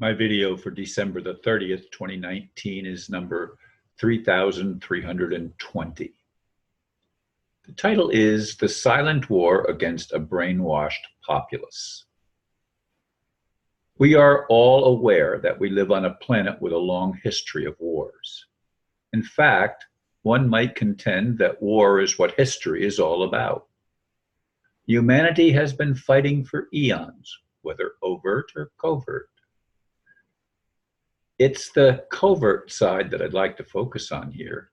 My video for December the 30th, 2019 is number 3320. The title is The Silent War Against a Brainwashed Populace. We are all aware that we live on a planet with a long history of wars. In fact, one might contend that war is what history is all about. Humanity has been fighting for eons, whether overt or covert. It's the covert side that I'd like to focus on here.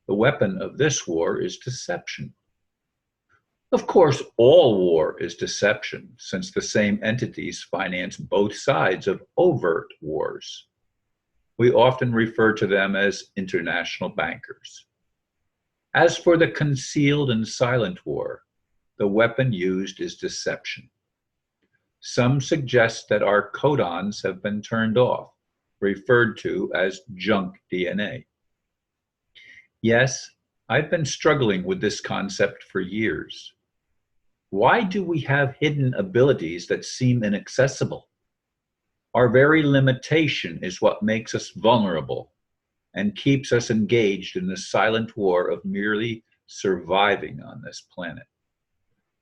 The weapon of this war is deception. Of course, all war is deception, since the same entities finance both sides of overt wars. We often refer to them as international bankers. As for the concealed and silent war, the weapon used is deception. Some suggest that our codons have been turned off, referred to as junk DNA. Yes, I've been struggling with this concept for years. Why do we have hidden abilities that seem inaccessible? Our very limitation is what makes us vulnerable and keeps us engaged in the silent war of merely surviving on this planet.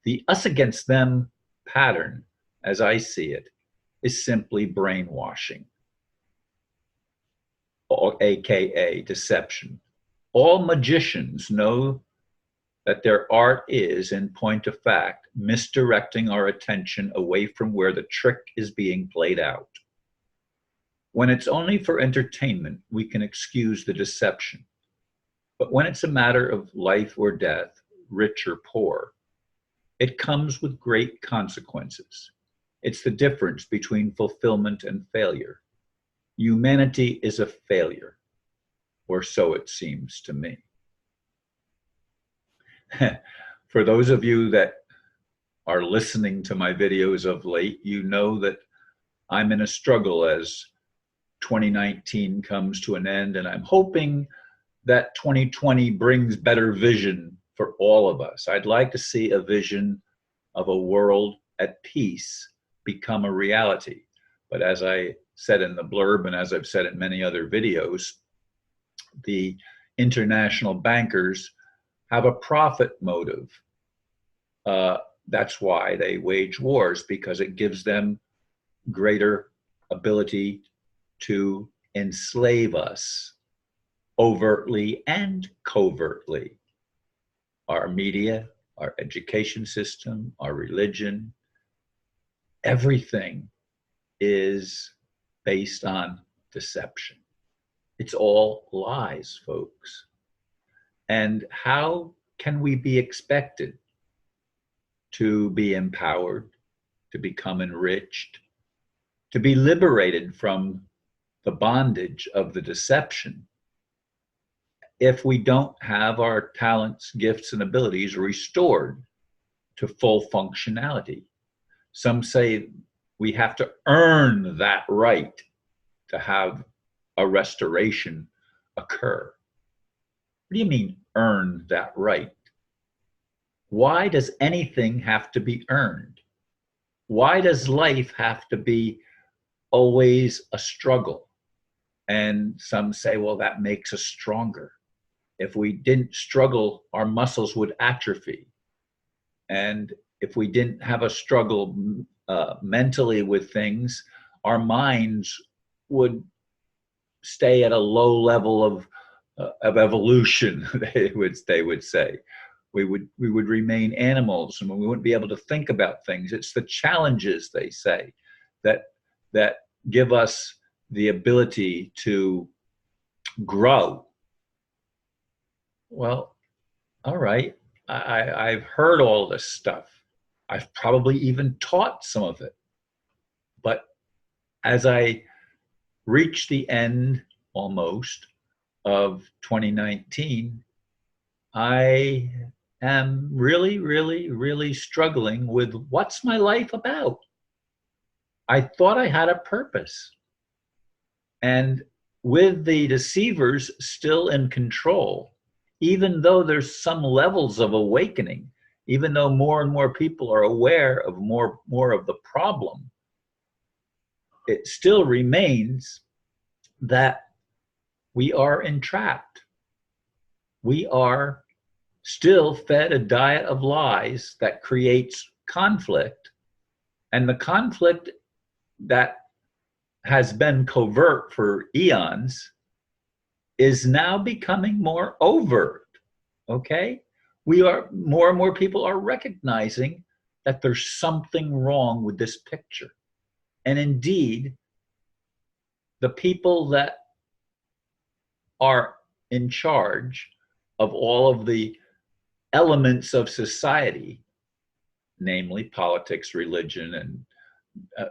The us against them pattern, as I see it, is simply brainwashing, aka deception. All magicians know that their art is, in point of fact, misdirecting our attention away from where the trick is being played out. When it's only for entertainment, we can excuse the deception. But when it's a matter of life or death, rich or poor, it comes with great consequences. It's the difference between fulfillment and failure. Humanity is a failure, or so it seems to me. For those of you that are listening to my videos of late, you know that I'm in a struggle as 2019 comes to an end, and I'm hoping that 2020 brings better vision for all of us. I'd like to see a vision of a world at peace become a reality. But as I said in the blurb, and as I've said in many other videos, the international bankers have a profit motive. That's why they wage wars, because it gives them greater ability to enslave us overtly and covertly. Our media, our education system, our religion, everything is based on deception. It's all lies, folks. And how can we be expected to be empowered, to become enriched, to be liberated from the bondage of the deception if we don't have our talents, gifts, and abilities restored to full functionality? Some say we have to earn that right to have a restoration occur. What do you mean, earn that right? Why does anything have to be earned? Why does life have to be always a struggle? And some say, well, that makes us stronger. If we didn't struggle, our muscles would atrophy. And if we didn't have a struggle mentally with things, our minds would stay at a low level of evolution, they would say. We would remain animals, and we wouldn't be able to think about things. It's the challenges, they say, that give us the ability to grow. Well, all right, I've heard all this stuff. I've probably even taught some of it. But as I reach the end almost of 2019, I am really struggling with what's my life about. I thought I had a purpose. And with the deceivers still in control, even though there's some levels of awakening, even though more and more people are aware of more of the problem, it still remains that we are entrapped. We are still fed a diet of lies that creates conflict. And the conflict that has been covert for eons is now becoming more overt. Okay? We are more and more people are recognizing that there's something wrong with this picture. And indeed, the people that are in charge of all of the elements of society, namely politics, religion, and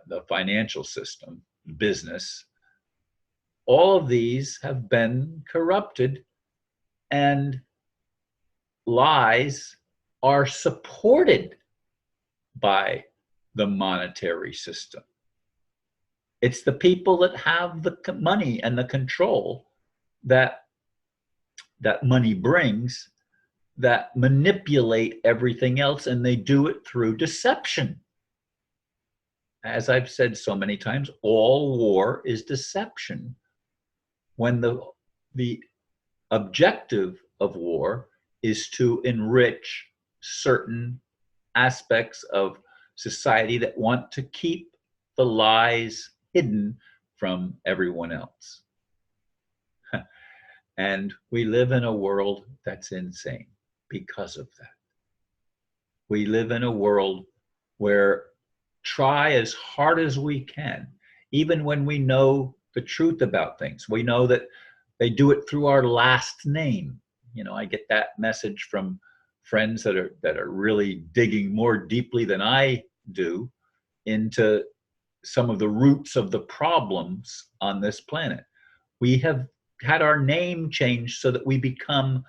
the financial system, business, all of these have been corrupted, and lies are supported by the monetary system. It's the people that have the money and the control that money brings that manipulate everything else, and they do it through deception. As I've said so many times, all war is deception. When the objective of war is to enrich certain aspects of society that want to keep the lies hidden from everyone else. And we live in a world that's insane because of that. We live in a world where try as hard as we can, even when we know the truth about things. We know that they do it through our last name. You know, I get that message from friends that are really digging more deeply than I do into some of the roots of the problems on this planet. We have had our name changed so that we become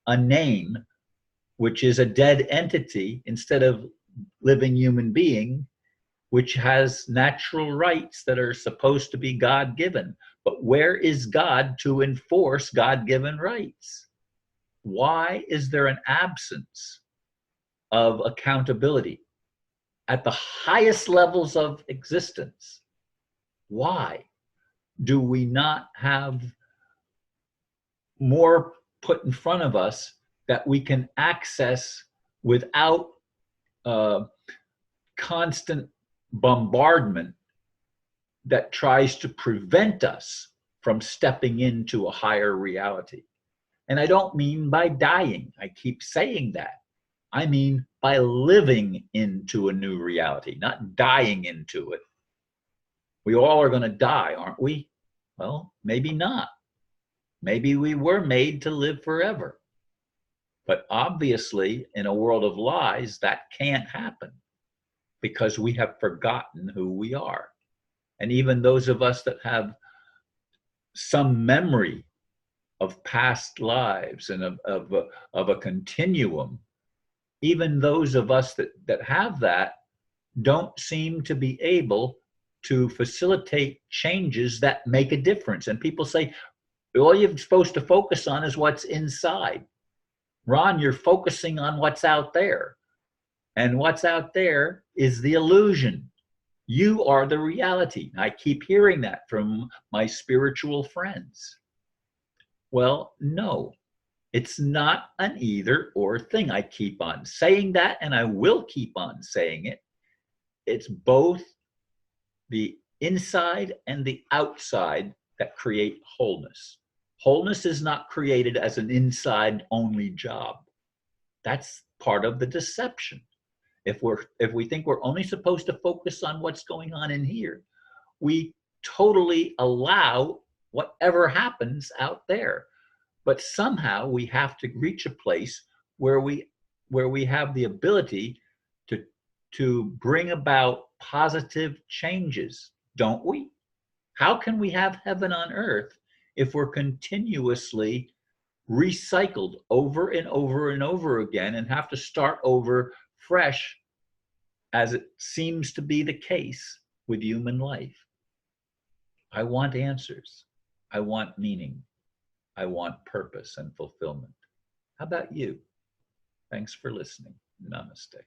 a name, which is a dead entity, instead of living human being, which has natural rights that are supposed to be God-given. But where is God to enforce God-given rights? Why is there an absence of accountability at the highest levels of existence? Why do we not have more put in front of us that we can access without constant bombardment that tries to prevent us from stepping into a higher reality? And I don't mean by dying. I keep saying that. I mean by living into a new reality, not dying into it. We all are going to die, aren't we? Well, maybe not. Maybe we were made to live forever. But obviously, in a world of lies, that can't happen because we have forgotten who we are. And even those of us that have some memory of past lives and of a continuum, even those of us that have that don't seem to be able to facilitate changes that make a difference. And people say, all you're supposed to focus on is what's inside. Ron, you're focusing on what's out there. And what's out there is the illusion. You are the reality. I keep hearing that from my spiritual friends. Well, no, it's not an either or thing. I keep on saying that, and I will keep on saying it. It's both the inside and the outside that create wholeness. Wholeness is not created as an inside only job. That's part of the deception. If we think we're only supposed to focus on what's going on in here, we totally allow whatever happens out there. But somehow we have to reach a place where we have the ability to bring about positive changes, don't we? How can we have heaven on earth if we're continuously recycled over and over and over again and have to start over fresh, as it seems to be the case with human life? I want answers. I want meaning. I want purpose and fulfillment. How about you? Thanks for listening. Namaste.